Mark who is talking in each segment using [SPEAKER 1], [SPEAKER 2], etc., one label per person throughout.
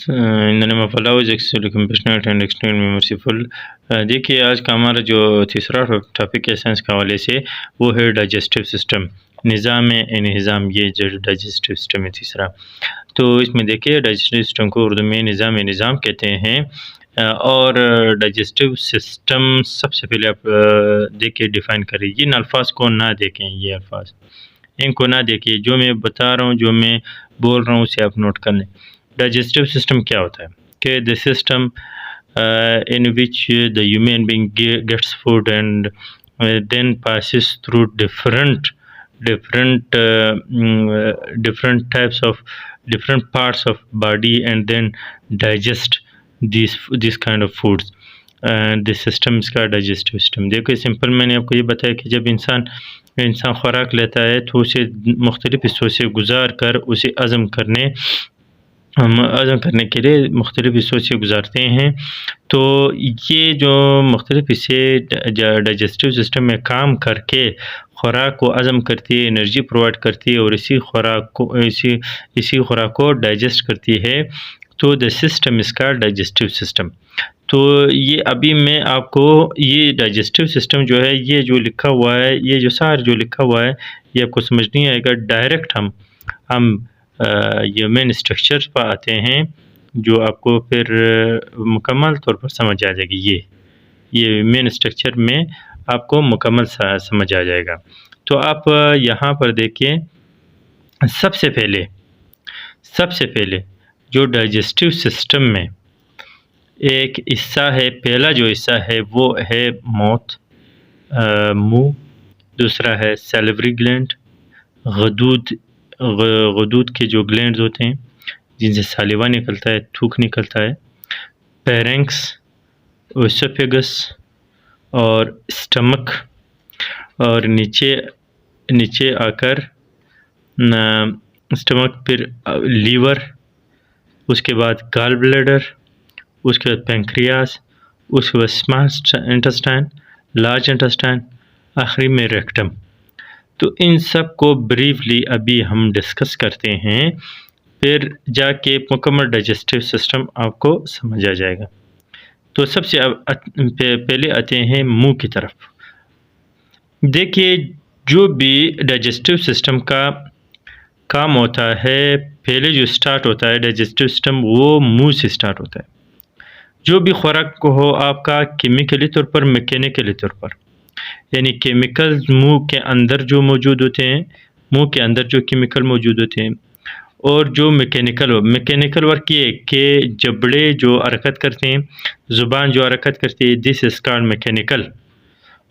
[SPEAKER 1] In the name of Allah is actually compassionate and extremely merciful. देखिए, आज का हमारा जो तीसरा टॉपिक है साइंस के हवाले से, वो है डाइजेस्टिव सिस्टम, निज़ाम इंहिज़ाम। ये जो डाइजेस्टिव सिस्टम है तीसरा, तो इसमें देखिए डाइजेस्टिव सिस्टम को उर्दू में निज़ाम इंहिज़ाम कहते हैं। और डाइजेस्टिव सिस्टम सबसे पहले आप देखिए डिफ़ाइन करिए। इन अल्फाज को ना देखें, ये अल्फाज इनको ना देखिए, जो मैं बता रहा हूँ, जो मैं बोल रहा हूँ, उसे आप नोट कर लें। डाइजेस्टिव सिस्टम क्या होता है कि the system in which the human being gets food and then passes through different types of different parts of body and then digest these kind of foods and the system इसका digestive system. देखो simple, मैंने आपको ये बताया कि जब इंसान खुराक लेता है तो उसे मुख्तलिफ़ हिस्सों से गुजार कर उसे हज़म करने के लिए मुख्तलिफ़ हिस्सों से गुज़ारते हैं। तो ये जो मुख्तलिफ़ हिस्से डाइजेस्टिव सिस्टम में काम करके खुराक को हज़म करती है, एनर्जी प्रोवाइड करती है और इसी खुराक को डाइजेस्ट करती है। तो द सिस्टम इसका डाइजेस्टिव सिस्टम। तो ये अभी मैं आपको ये डाइजेस्टिव सिस्टम जो है, ये जो लिखा हुआ है, ये जो सार जो लिखा हुआ है, ये आपको समझ नहीं आएगा। डायरेक्ट हम ये मेन स्ट्रक्चर पर आते हैं, जो आपको फिर मुकम्मल तौर पर समझ आ जाएगी। ये मेन स्ट्रक्चर में आपको मुकम्मल समझ आ जाएगा। तो आप यहाँ पर देखिए, सबसे पहले जो डाइजेस्टिव सिस्टम में एक हिस्सा है, पहला जो हिस्सा है वो है माउथ, मुँह। दूसरा है सैलिवरी ग्लैंड, गदूद के जो ग्लैंड्स होते हैं जिनसे सालिवा निकलता है, थूक निकलता है। फेरेंक्स, ओएसोफेगस और स्टमक, और नीचे आकर स्टमक, फिर लीवर, उसके बाद गॉल ब्लैडर, उसके बाद पेंक्रियास, उसके बाद स्मॉल इंटेस्टाइन, लार्ज इंटेस्टाइन, आखिरी में रेक्टम। तो इन सब को ब्रीफली अभी हम डिस्कस करते हैं, फिर जाके मुकम्मल डाइजेस्टिव सिस्टम आपको समझ आ जाएगा। तो सबसे पहले आते हैं मुंह की तरफ। देखिए, जो भी डाइजेस्टिव सिस्टम का काम होता है, पहले जो स्टार्ट होता है डाइजेस्टिव सिस्टम, वो मुंह से स्टार्ट होता है। जो भी खुराक को हो आपका, केमिकली तौर पर, मैकेनिकली तौर पर, यानी केमिकल मुंह के अंदर जो मौजूद होते हैं, मुंह के अंदर जो केमिकल मौजूद होते हैं, और जो मैकेनिकल वर्क ये कि जबड़े जो हरकत करते हैं, ज़ुबान जो हरकत करती है, दिस इज़ कॉल्ड मैकेनिकल।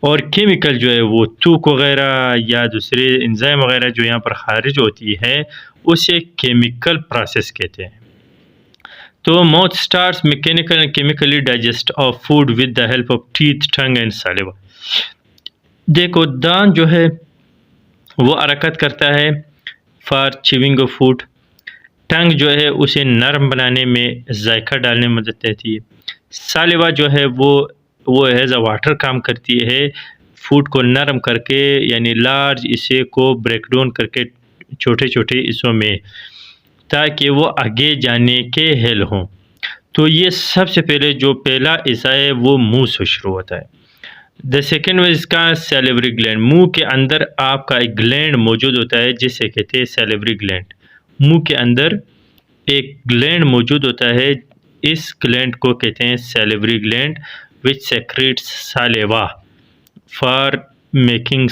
[SPEAKER 1] और केमिकल जो है वो थूक वगैरह या दूसरे एंजाइम वगैरह जो यहाँ पर खारिज होती है, उसे केमिकल प्रोसेस कहते हैं। तो mouth starts mechanical and chemically digest of food with the help of teeth, tongue and saliva. देखो, दांत जो है वो हरकत करता है for chewing of food. Tongue जो है उसे नरम बनाने में, जायका डालने में मदद देती है। सालिवा जो है वो एज अ वाटर काम करती है, फूड को नरम करके, यानी लार्ज इसे को ब्रेक डाउन करके छोटे छोटे हिस्सों में, ताकि वो आगे जाने के हेल हों। तो ये सबसे पहले जो पहला हिस्सा है वो मुंह से शुरू होता है। द सेकेंड वे इसका सैलिवरी ग्लैंड। मुंह के अंदर आपका एक ग्लैंड मौजूद होता है जिसे कहते हैं सैलिवरी ग्लैंड। मुंह के अंदर एक ग्लैंड मौजूद होता है, इस ग्लैंड को कहते हैं salivary gland, which secretes saliva for making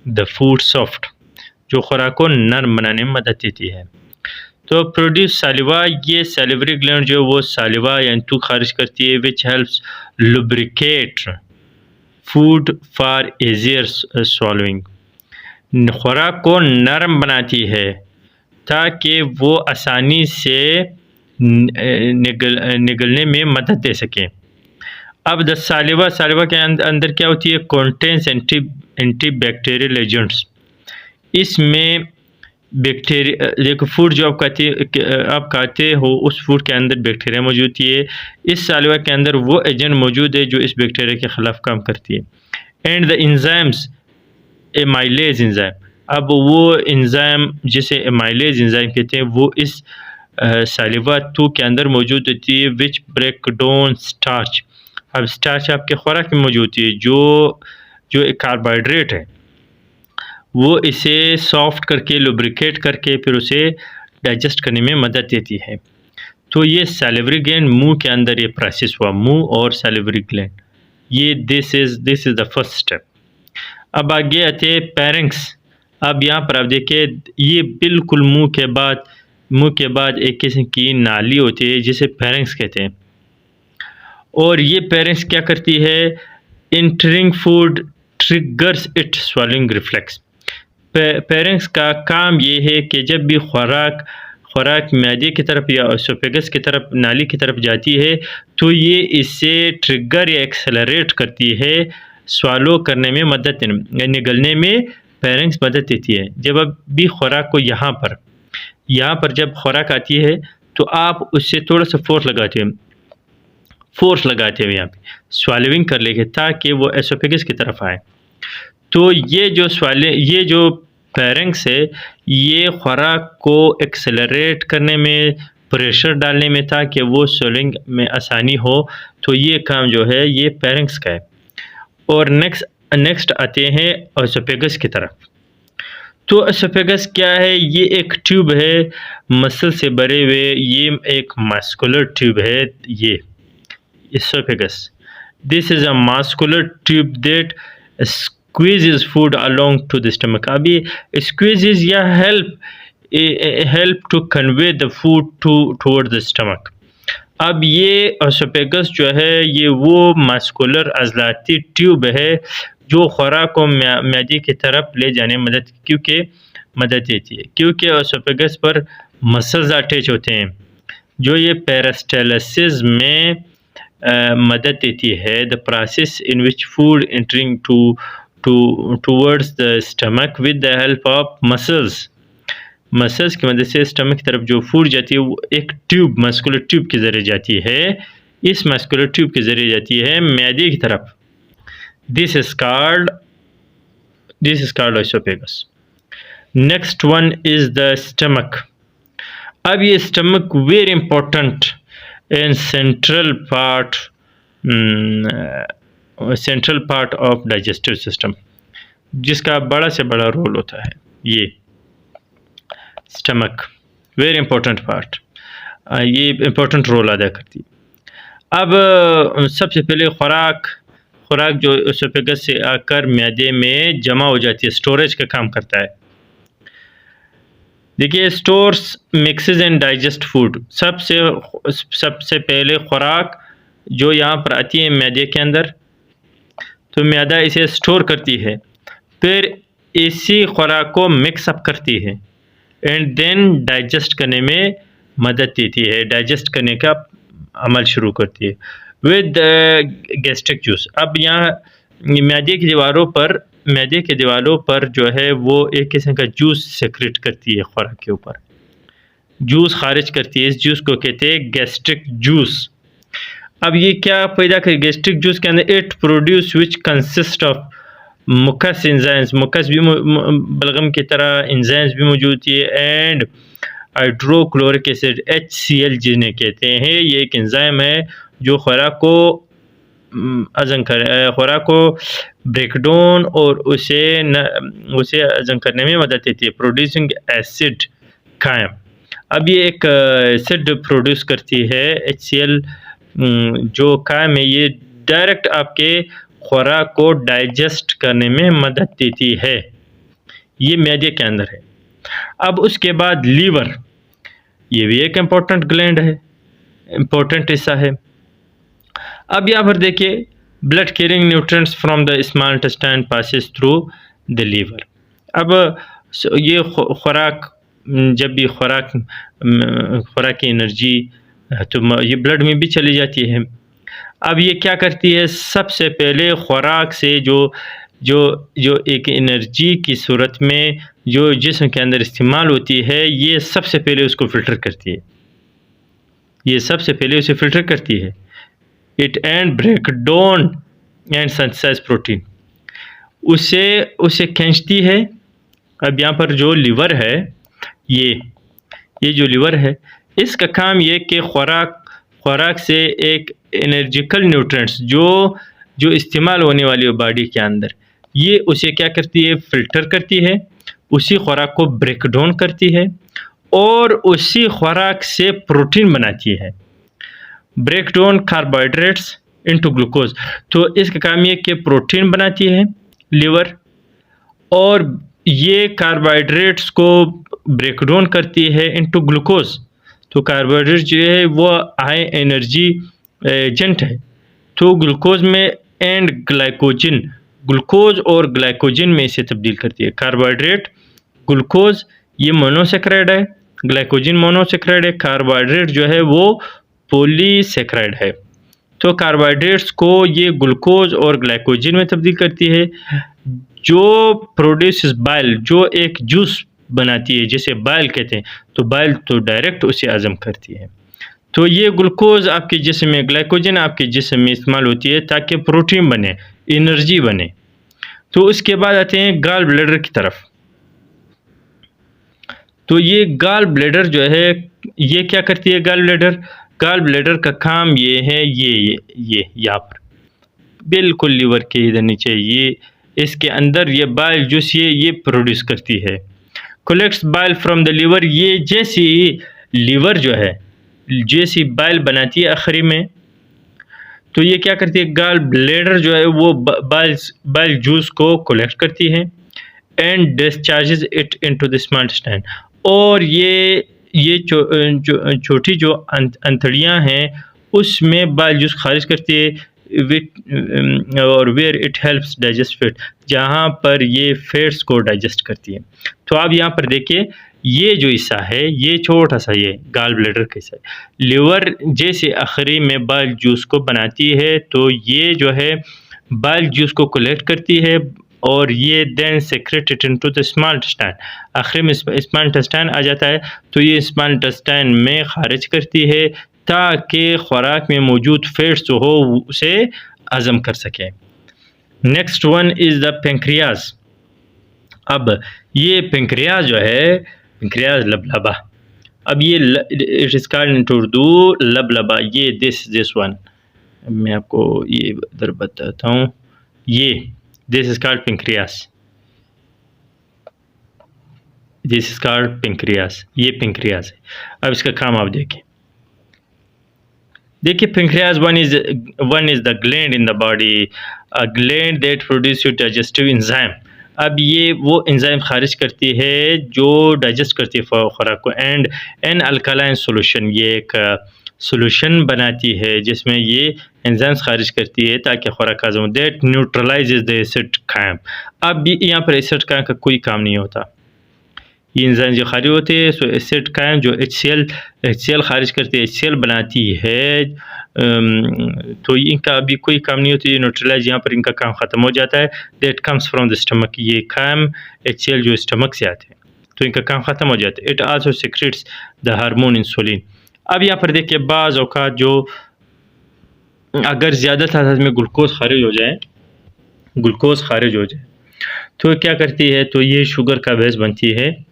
[SPEAKER 1] the food soft, जो खुराक को नरम बनाने में मदद देती है। तो प्रोड्यूस सालिवा, ये सैलिवरी ग्लैंड जो वो सालिवा यानी थूक खारिज करती है, which helps lubricate food for easier swallowing, खुराक को नरम बनाती है ताकि वो आसानी से निगलने में मदद दे सकें। अब द सालिवा के अंदर क्या होती है, कंटेन्स एंटी बैक्टीरियल एजेंट्स। इसमें बैक्टीरिया, देखो फूड जो आप खाते हो, उस फूड के अंदर बैक्टीरिया मौजूद होती है। इस सालिवा के अंदर वो एजेंट मौजूद है जो इस बैक्टीरिया के ख़िलाफ़ काम करती है। And the enzymes, amylase enzyme, अब वो एंजाइम जिसे एमाइलेज एंजाइम कहते हैं वो इस सालिवा 2 के अंदर मौजूद होती है, विच ब्रेक डाउन स्टार्च। अब स्टार्च आपके खुराक में मौजूद होती है, जो एक कार्बोहाइड्रेट है, वो इसे सॉफ्ट करके लुब्रिकेट करके फिर उसे डाइजेस्ट करने में मदद देती है। तो ये सैलिवरी ग्लैंड मुंह के अंदर ये प्रोसेस हुआ, मुंह और सैलिवरी ग्लैंड, ये this is the first step. अब आगे आते हैं पैरिंग्स। अब यहाँ पर आप देखिए, ये बिल्कुल मुंह के बाद एक किस्म की नाली होती है जिसे पैरिंग्स कहते हैं, और ये पैरिंग्स क्या करती है, entering food triggers it swallowing reflex. Pharynx का काम ये है कि जब भी खुराक मैदे की तरफ या एसोफेगस की तरफ, नाली की तरफ जाती है, तो ये इसे ट्रिगर या एक्सेलरेट करती है, स्वालो करने में मदद, निगलने में पैरिंग्स मदद देती है। जब अब भी खुराक को यहाँ पर जब खुराक आती है तो आप उससे थोड़ा सा फोर्स लगाते हैं यहाँ पे स्वालोइंग कर लेंगे ताकि वो एसोफेगस की तरफ आए। तो ये जो पैरिंग्स है, ये खुराक को एक्सेलरेट करने में, प्रेशर डालने में, ताकि वो स्वॉलिंग में आसानी हो, तो ये काम जो है ये पैरिंग्स का है। और नेक्स्ट आते हैं एसोफेगस की तरफ। तो एसोफेगस क्या है, ये एक ट्यूब है मसल से भरे हुए, ये एक मस्कुलर ट्यूब है। ये oesophagus, this is a muscular tube that squeezes food along to the stomach। अब ये squeezes या help to convey the food toward the stomach। अब ये एसोफेगस जो है ये वो मस्कुलर अज़लाती ट्यूब है जो खुराक को मैदे की तरफ ले जाने में मदद देती है, क्योंकि एसोफेगस पर मसल्स अटैच होते हैं जो ये पेरिस्टालसिस में मदद देती है। The process in which food entering towards the stomach with the help of muscles की मदद से स्टमक की तरफ जो फूड जाती है वो एक ट्यूब, मस्कुलर ट्यूब के ज़रिए जाती है। इस मस्कुलर ट्यूब के ज़रिए जाती है मैदे की तरफ। This is called oesophagus. Next one is the stomach. अब ये stomach very important and central part of digestive system, जिसका बड़ा से बड़ा रोल होता है। ये स्टमक वेरी इंपॉर्टेंट पार्ट, ये इंपॉर्टेंट रोल अदा करती है। अब सबसे पहले खुराक जो एसोफेगस से आकर मैदे में जमा हो जाती है, स्टोरेज का काम करता है। देखिए, stores mixes and digest food. सबसे पहले खुराक जो यहाँ पर आती है मैदे के अंदर, तो मैदा इसे स्टोर करती है, फिर इसी खुराक को मिक्सअप करती है एंड देन डाइजेस्ट करने में मदद देती है, डाइजेस्ट करने का अमल शुरू करती है विद गैस्ट्रिक जूस। अब यहाँ मैदे के दीवारों पर जो है वो एक किस्म का जूस सेक्रेट करती है, खुराक के ऊपर जूस खारिज करती है। इस जूस को कहते हैं गैस्ट्रिक जूस। अब ये क्या पैदा करे गैस्ट्रिक जूस के अंदर, it produce which consist of mucus enzymes, mucus भी बलगम की तरह एंजाइम्स भी मौजूद है, एंड हाइड्रोक्लोरिक एसिड HCl जिन्हें कहते हैं। ये एक एंजाइम है जो खुराक को ब्रेकडाउन और उसे हजम करने में मदद देती है, प्रोड्यूसिंग एसिड कायम। अब ये एक एसिड प्रोड्यूस करती है HCl जो कायम है, ये डायरेक्ट आपके खुराक को डाइजेस्ट करने में मदद देती है। ये मैदे के अंदर है। अब उसके बाद लीवर, ये भी एक इम्पोर्टेंट ग्लैंड है, इम्पोर्टेंट हिस्सा है। अब यहाँ पर देखिए, blood carrying nutrients from the small intestine passes through the liver. अब ये खुराक, जब भी खुराक की एनर्जी तो ये ब्लड में भी चली जाती है। अब ये क्या करती है, सबसे पहले खुराक से जो एक एनर्जी की सूरत में जो जिस्म के अंदर इस्तेमाल होती है, ये सबसे पहले उसको फ़िल्टर करती है। It and break down and synthesise protein, उसे खींचती है अब यहाँ पर जो लिवर है, ये जो लिवर है, इसका काम ये कि खुराक से एक एनर्जिकल न्यूट्रिएंट्स जो इस्तेमाल होने वाली हो बॉडी के अंदर, ये उसे क्या करती है, फ़िल्टर करती है, उसी खुराक को ब्रेक डाउन करती है और उसी खुराक से प्रोटीन बनाती है। Break down carbohydrates into glucose, तो इसका काम ये कि प्रोटीन बनाती है लिवर, और ये कार्बोहाइड्रेट्स को ब्रेक डाउन करती है इनटू ग्लूकोज। तो कार्बोहाइड्रेट जो है वो हाई एनर्जी एजेंट है, तो ग्लूकोज में एंड ग्लाइकोजन, ग्लूकोज और ग्लाइकोजन में इसे तब्दील करती है। कार्बोहाइड्रेट, ग्लूकोज ये मोनोसेक्राइड है, ग्लाइकोजन मोनोसेक्राइड है, कार्बोहाइड्रेट जो है वो पॉलीसेक्राइड है। तो कार्बोहाइड्रेट्स को ये ग्लूकोज और ग्लाइकोजन में तब्दील करती है, जो प्रोड्यूस बाइल, जो एक जूस बनाती है जिसे बाइल कहते हैं, तो बाइल तो डायरेक्ट उसे हजम करती है। तो ये ग्लूकोज आपके जिस्म में, ग्लाइकोजन आपके जिस्म में इस्तेमाल होती है ताकि प्रोटीन बने, एनर्जी बने। तो उसके बाद आते हैं गॉल ब्लैडर की तरफ। तो ये गॉल ब्लैडर जो है, ये क्या करती है गॉल ब्लैडर का काम ये है, ये यहाँ पर बिल्कुल लिवर के इधर नीचे, ये इसके अंदर ये बाइल जूस ये प्रोड्यूस करती है। Collects bile from the liver, ये जैसी लिवर जो है जैसी बाइल बनाती है आखिरी में, तो ये क्या करती है, गॉल ब्लैडर जो है वो बाइल जूस को कलेक्ट करती है and discharges it into the small intestine, और ये छोटी जो अंतड़ियाँ हैं उसमें बाइल जूस खारिज करती है, और where it helps digest fat, जहाँ पर ये फैट्स को डाइजेस्ट करती है। तो आप यहाँ पर देखिए, ये जो हिस्सा है ये छोटा सा, ये गॉल ब्लैडर का हिस्सा है। लिवर जैसे आखिरी में बाइल जूस को बनाती है, तो ये जो है बाइल जूस को कलेक्ट करती है और ये then secreted into the small intestine, आखिर में स्मॉल इंटेस्टाइन आ जाता है, तो ये स्मॉल इंटेस्टाइन में खारिज करती है ताकि खुराक में मौजूद फैट्स जो हो उसे हजम कर सके। Next one is the pancreas. अब ये पेंक्रियाज जो है, पेंक्रियाज लबलबा, अब ये it is called in Urdu लबलबा, ये दिस वन मैं आपको ये इधर बताता हूँ, ये this is called pancreas, this is called pancreas, ये पेंक्रियाज है। अब इसका काम आप देखिए, pancreas one is the gland in the body, a gland that produce digestive enzyme. अब ये वो एंजाइम खारिज करती है जो डाइजेस्ट करती है खुराक को, एंड एन अल्कलाइन सोल्यूशन, ये एक सोल्यूशन बनाती है जिसमें ये एंजाइम्स खारिज करती है ताकि खुराक हजम हो, दैट न्यूट्रलाइजेज द एसिड कायम। अब यहाँ पर एसिड कायम का कोई काम नहीं होता, ये एंजाइम जो खारिज होते हैं, सो एसिड कायम जो HCl खारिज करती है, HCl बनाती है, तो इनका अभी कोई काम नहीं होती, न्यूट्रलाइज यहाँ पर इनका काम ख़त्म हो जाता है। That comes from the stomach, ये काम HCl जो स्टमक से आते हैं, तो इनका काम ख़त्म हो जाता है। It also secretes the hormone insulin. अब यहाँ पर देखिए, बाज़ औक़ात जो अगर ज़्यादा तादाद में ग्लूकोज खारिज हो जाए तो क्या करती है, तो ये शुगर का बेस बनती है।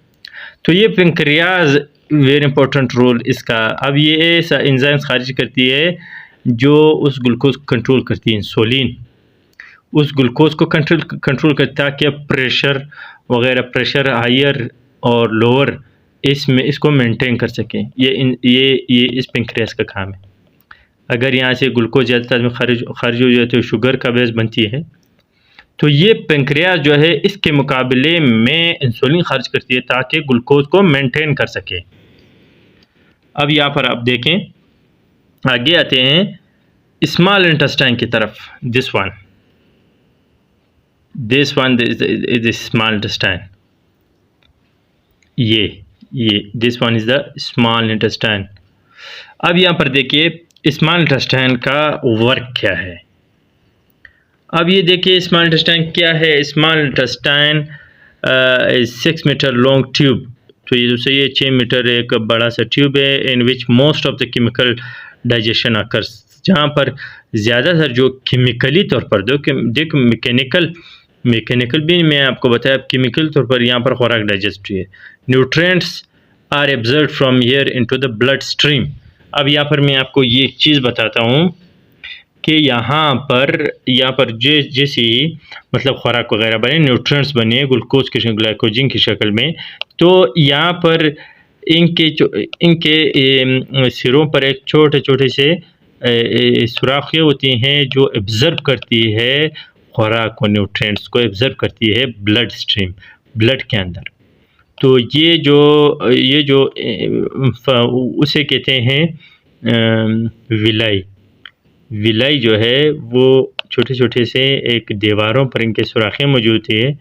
[SPEAKER 1] तो ये पेंक्रियाज वेरी इंपॉर्टेंट रोल इसका। अब ये ऐसा एंजाइम्स खारिज करती है जो उस ग्लूकोज को कंट्रोल करती है, इंसुलिन उस ग्लूकोज को कंट्रोल करता है ताकि प्रेशर वगैरह, प्रेशर हायर और लोअर इसको मेंटेन कर सकें। ये इस पेंक्रियाज का काम है। अगर यहाँ से ग्लूकोज ज़्यादा में खारिज हो जाए तो शुगर का बेस बनती है, तो ये पेंक्रियाज जो है इसके मुकाबले में इंसुलिन खारिज करती है ताकि ग्लूकोज को मेंटेन कर सके। अब यहाँ पर आप देखें, आगे आते हैं स्मॉल इंटेस्टाइन की तरफ। This one is small intestine, ये this one is the small intestine. अब यहाँ पर देखिए स्मॉल इंटेस्टाइन का वर्क क्या है। अब ये देखिए स्मॉल इंटेस्टाइन क्या है। Small intestine 6 metre long tube, तो ये जो सही है 6 मीटर एक बड़ा सा ट्यूब है, in which most of the chemical digestion occurs, जहाँ पर ज़्यादातर जो केमिकली तौर पर देखो मैकेनिकल भी मैं आपको बताया, केमिकल तौर पर यहाँ पर खुराक डाइजेस्ट हुई है। Nutrients are absorbed from here into the bloodstream. अब यहाँ पर मैं आपको ये एक चीज़ बताता हूँ कि यहाँ पर जैसे मतलब खुराक वगैरह बने, न्यूट्रिएंट्स बने ग्लूकोज की ग्लाइकोजन की शक्ल में, तो यहाँ पर इनके सिरों पर एक छोटे छोटे से सुराखें होती हैं जो एब्जर्व करती है खुराक को, न्यूट्रिएंट्स को एब्जर्व करती है ब्लड स्ट्रीम, ब्लड के अंदर। तो ये जो उसे कहते हैं विलाई जो है वो छोटे छोटे से एक दीवारों पर इनके सुराखें मौजूद है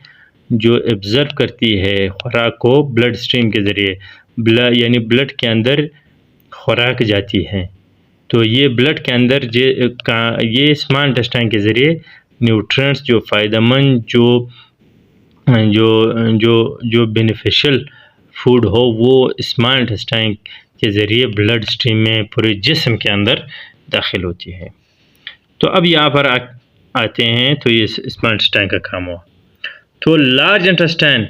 [SPEAKER 1] जो एब्ज़र्व करती है खुराक को ब्लड स्ट्रीम के ज़रिए, यानी ब्लड के अंदर खुराक जाती है। तो ये ब्लड के अंदर ये स्मॉल इंटेस्टाइन के ज़रिए न्यूट्रिएंट्स जो फ़ायदेमंद जो बेनिफिशियल फूड हो वो स्मॉल इंटेस्टाइन के ज़रिए ब्लड स्ट्रीम में पूरे जिस्म के अंदर दाखिल होती है। तो अब यहाँ पर आते हैं, तो ये स्मॉल इंटेस्टाइन का काम हुआ। तो लार्ज इंटेस्टाइन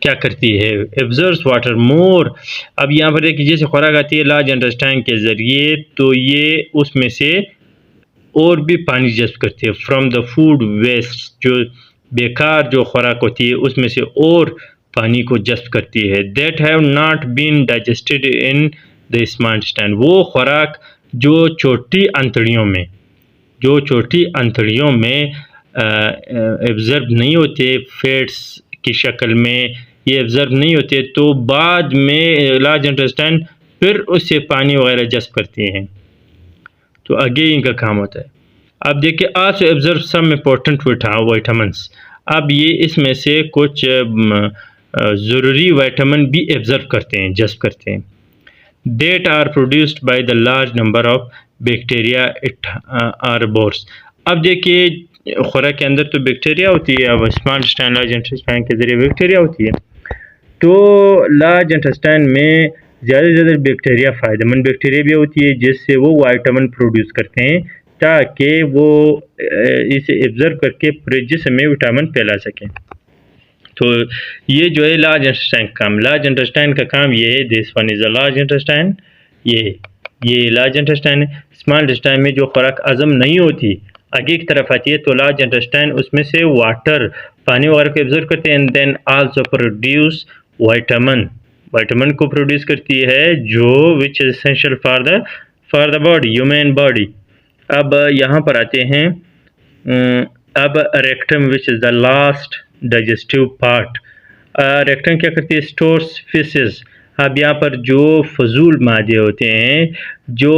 [SPEAKER 1] क्या करती है? Absorbs water more. अब यहाँ पर देखिए जैसे खुराक आती है लार्ज इंटेस्टाइन के ज़रिए, तो ये उसमें से और भी पानी जज़्ब करती है फ्रॉम द फूड वेस्ट, जो बेकार जो खुराक होती है उसमें से और पानी को जज़्ब करती है। That have not been digested in the small intestine, वो खुराक जो छोटी अंतड़ियों में एब्जर्व नहीं होते, फैट्स की शक्ल में ये एब्जर्व नहीं होते, तो बाद में लार्ज इंटेस्टाइन फिर उससे पानी वगैरह जज़्ब करती हैं, तो आगे इनका काम होता है। अब देखिए also absorb some important vitamins. अब ये इसमें से कुछ ज़रूरी विटामिन भी एब्जर्व करते हैं, जज़्ब करते हैं। That are produced by the large number of bacteria it harbors। अब देखिए खुराक के अंदर तो बैक्टीरिया होती है, अब स्मॉल इंटेस्टाइन लार्ज इंटेस्टाइन के ज़रिए बैक्टीरिया होती है, तो लार्ज इंटेस्टाइन में ज़्यादा से ज़्यादा बैक्टीरिया, फ़ायदेमंद बैक्टीरिया भी होती है जिससे वो विटामिन प्रोड्यूस करते हैं ताकि वो इसे एब्जर्व करके पूरे जिस्म में विटामिन फैला सकें। तो ये जो है लार्ज इंटेस्टाइन का काम, लार्ज इंटेस्टाइन का काम ये है, this one is a large intestine, ये लार्ज इंटेस्टाइन है। स्मॉल इंटेस्टाइन में जो खुराक हज़म नहीं होती आगे की तरफ आती है, तो लार्ज इंटेस्टाइन उसमें से वाटर, पानी वगैरह को एब्जर्व करते हैं and then also produce vitamin को प्रोड्यूस करती है जो which is essential for the body, human body. अब यहाँ पर आते हैं, अब rectum which is the last digestive part. Rectum क्या करती है? Stores faeces. अब यहाँ पर जो फजूल मादे होते हैं, जो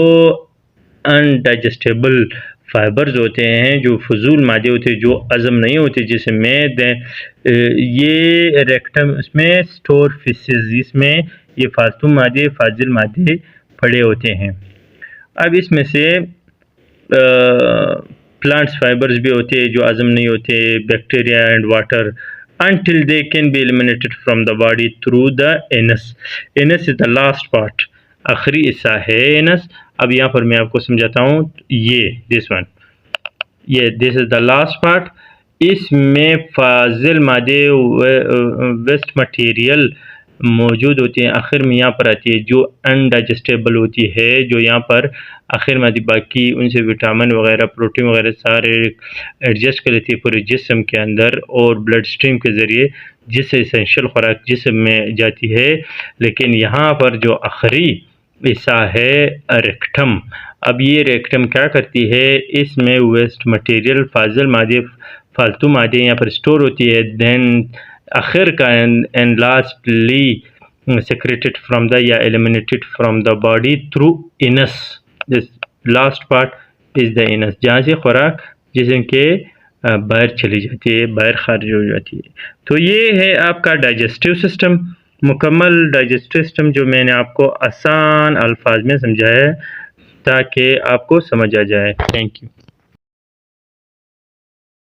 [SPEAKER 1] अनडाइजेस्टेबल फाइबर्स होते हैं, जो फजूल मादे होते हैं, जो हज़म नहीं होते जिसमें, ये रेक्टम उसमें स्टोर फीसेस, इसमें ये फालतू मादे, फाजिल मादे पड़े होते हैं। अब इसमें से प्लांट्स फाइबर्स भी होते हैं जो हज़म नहीं होते, bacteria and water, until they can be eliminated from the body through the anus। anus is the last part, आखिरी हिस्सा है anus। अब यहाँ पर मैं आपको समझाता हूँ, ये this is the last part। इसमें फाजिल मादे, वेस्ट मटेरियल मौजूद होती हैं। आखिर में यहाँ पर आती है जो अनडाइजेस्टेबल होती है, जो यहाँ पर आखिर में आती, बाकी उनसे विटामिन वगैरह, प्रोटीन वगैरह सारे एडजस्ट कर लेती है पूरे जिस्म के अंदर और ब्लड स्ट्रीम के ज़रिए, जिससे एसेंशियल खुराक जिस्म में जाती है। लेकिन यहाँ पर जो आखिरी हिस्सा है रेक्टम, अब ये रेक्टम क्या करती है? इसमें वेस्ट मटेरियल, फाजिल मादे, फालतू मादे यहाँ पर स्टोर होती है, देन आखिर का end lastly secreted from the या eliminated from the body through anus. This last part is the anus, जहाँ से खुराक जिसम के बाहर चली जाती है, बाहर खारिज हो जाती है। तो ये है आपका डाइजेस्टिव सिस्टम, मुकम्मल डाइजेस्टिव सिस्टम, जो मैंने आपको आसान अल्फाज में समझाया है ताकि आपको समझ आ जाए। Thank you.